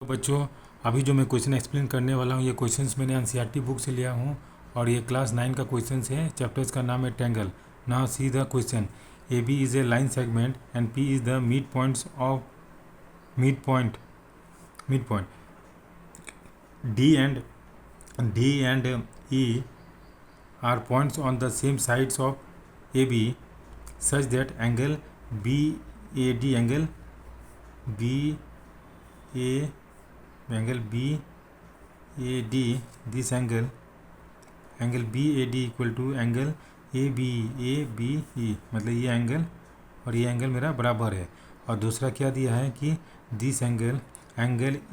तो बच्चों, अभी जो मैं क्वेश्चन एक्सप्लेन करने वाला हूँ, ये क्वेश्चंस मैंने एनसीईआरटी बुक से लिया हूँ और ये क्लास 9 का क्वेश्चंस है। चैप्टर्स का नाम है triangle. Now see the question. A B is a line segment and P is the midpoints of midpoint D and E are points on the same sides of A B such that angle B A D angle BAD, this angle BAD equal to angle ABE, मतलब ये angle और ये angle मेरा बराबर है। और दूसरा क्या दिया है कि this angle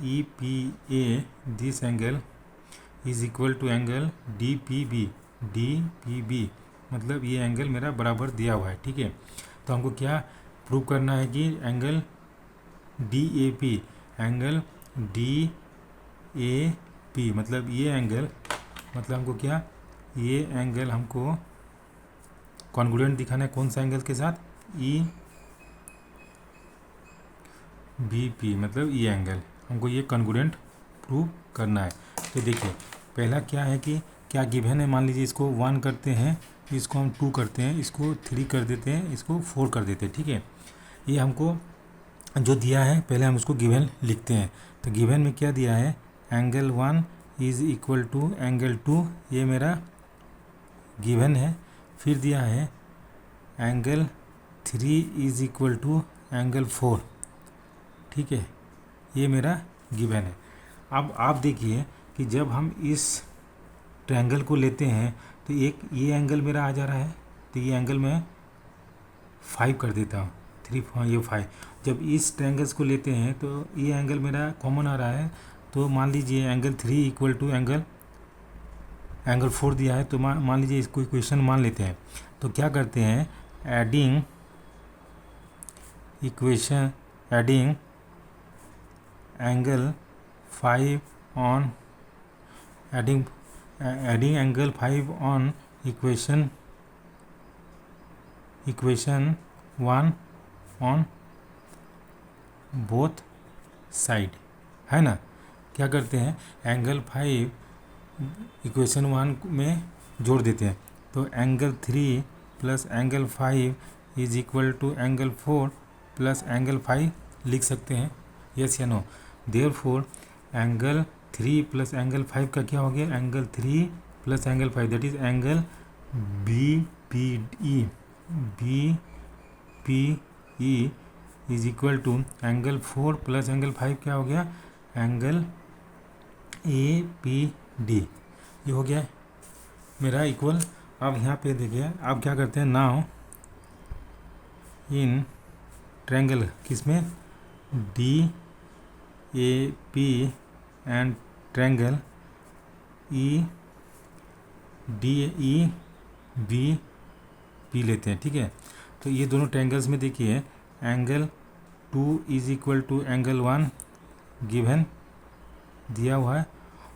EPA, this angle is equal to angle DPB, मतलब ये एंगल मेरा बराबर दिया हुआ है। ठीक है, तो हमको क्या प्रूव करना है कि एंगल DAP, मतलब ये एंगल, मतलब हमको क्या, ये एंगल हमको कॉन्ग्रुएंट दिखाना है कौन सा एंगल के साथ, EBP, मतलब ये एंगल हमको ये कॉन्ग्रुएंट प्रूव करना है। तो देखिए, पहला क्या है कि क्या गिवन है, मान लीजिए इसको 1 करते हैं, इसको हम 2 करते हैं, इसको 3 कर देते हैं, इसको 4 कर देते हैं। ठीक है, ये हमको जो दिया है पहले हम उसको गिवन लिखते हैं। तो गिवन में क्या दिया है, angle 1 is equal to angle 2, ये मेरा गिवन है। फिर दिया है angle 3 is equal to angle 4। ठीक है, ये मेरा गिवन है। अब आप देखिए कि जब हम इस ट्रायंगल को लेते हैं तो एक ये एंगल मेरा आ जा रहा है, तो ये एंगल मैं 5 कर देता हूँ, 3 ये 5। जब इस ट्रायंगल्स को लेते हैं तो ये एंगल मेरा कॉमन आ रहा है, तो मान लीजिए एंगल 3 इक्वल टू एंगल 4 दिया है, तो मान लीजिए इसको इक्वेशन मान लेते हैं। तो क्या करते हैं, adding angle 5 on adding angle 5 on equation 1 on both side, है ना। क्या करते हैं, एंगल 5 इक्वेशन 1 में जोड़ देते हैं, तो angle 3 plus angle 5 is equal to angle 4 plus angle 5 लिख सकते हैं, यस या no. Therefore angle 3 plus angle 5 का क्या हो गया, angle 3 plus angle 5, that is angle BPE is equal to angle 4 plus angle 5 क्या हो गया, एंगल APD, ये हो गया मेरा इक्वल। अब यहाँ पे देखिए, अब क्या करते हैं, नाउ इन ट्रायंगल किसमें, DAP एंड ट्रायंगल EBP लेते हैं। ठीक है, तो ये दोनों ट्रायंगल्स में देखिए angle 2 is equal to angle 1 given दिया हुआ है,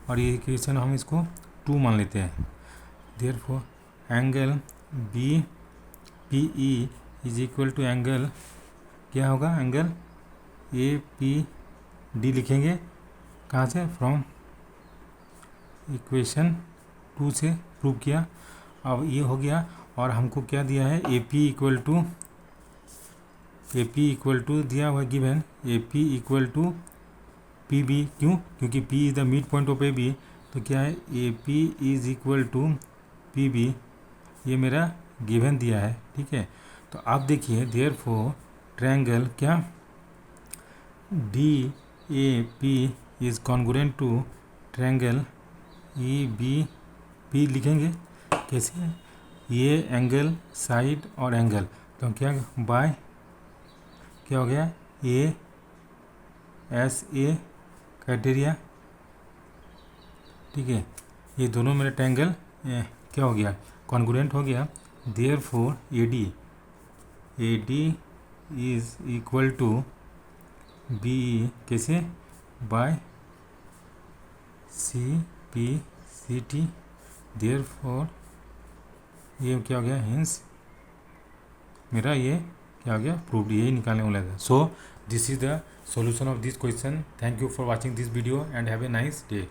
और ये इक्वेशन हम इसको 2 मान लेते हैं। Therefore angle BPE is equal to angle क्या होगा, एंगल APD लिखेंगे, कहाँ से, फ्रॉम इक्वेशन 2 से प्रूव किया। अब ये हो गया, और हमको क्या दिया है, AP इक्वल टू दिया हुआ given, AP equal to PB, क्यों, क्योंकि P is the midpoint of AB, तो क्या है, AP is equal to PB, ये मेरा गिवन दिया है। ठीक है, तो आप देखिए, देयरफॉर ट्रायंगल क्या, DAP is congruent to triangle EBP लिखेंगे, कैसे, ये एंगल साइड और एंगल, तो क्या बाय क्या हो गया, ASA क्राइटेरिया। ठीक है, ये दोनों मेरे ट्रायंगल क्या हो गया, कॉन्ग्रुएंट हो गया। Therefore AD is equal to BE, कैसे, बाय CPCT। देयरफॉर ये क्या हो गया, हिंस मेरा ये क्या हो गया, प्रूव्ड, यही निकालने वाला था। So this is the solution of this question. Thank you for watching this video and have a nice day.